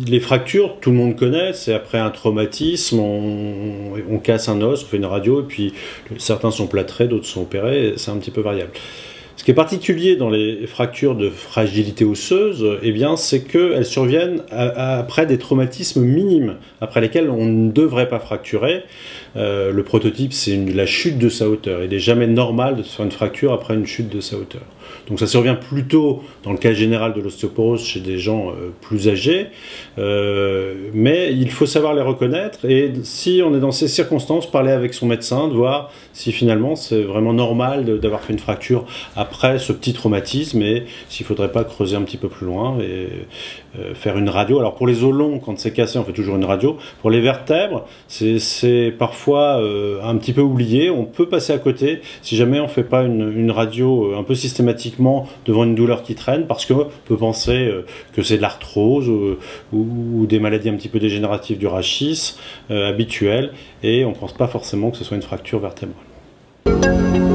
Les fractures, tout le monde connaît, c'est après un traumatisme, on casse un os, on fait une radio, et puis certains sont plâtrés, d'autres sont opérés, c'est un petit peu variable. Ce qui est particulier dans les fractures de fragilité osseuse, eh bien, c'est qu'elles surviennent après des traumatismes minimes, après lesquels on ne devrait pas fracturer. Le prototype, c'est la chute de sa hauteur. Il n'est jamais normal de se faire une fracture après une chute de sa hauteur. Donc ça survient plutôt dans le cas général de l'ostéoporose chez des gens plus âgés, mais il faut savoir les reconnaître, et si on est dans ces circonstances, parler avec son médecin, de voir si finalement c'est vraiment normal d'avoir fait une fracture après ce petit traumatisme, et s'il ne faudrait pas creuser un petit peu plus loin et faire une radio. Alors pour les os longs, quand c'est cassé, on fait toujours une radio. Pour les vertèbres, c'est parfois un petit peu oublié, on peut passer à côté si jamais on ne fait pas une radio un peu systématiquement devant une douleur qui traîne, parce qu'on peut penser que c'est de l'arthrose ou des maladies un petit peu dégénératives du rachis habituelles, et on ne pense pas forcément que ce soit une fracture vertébrale.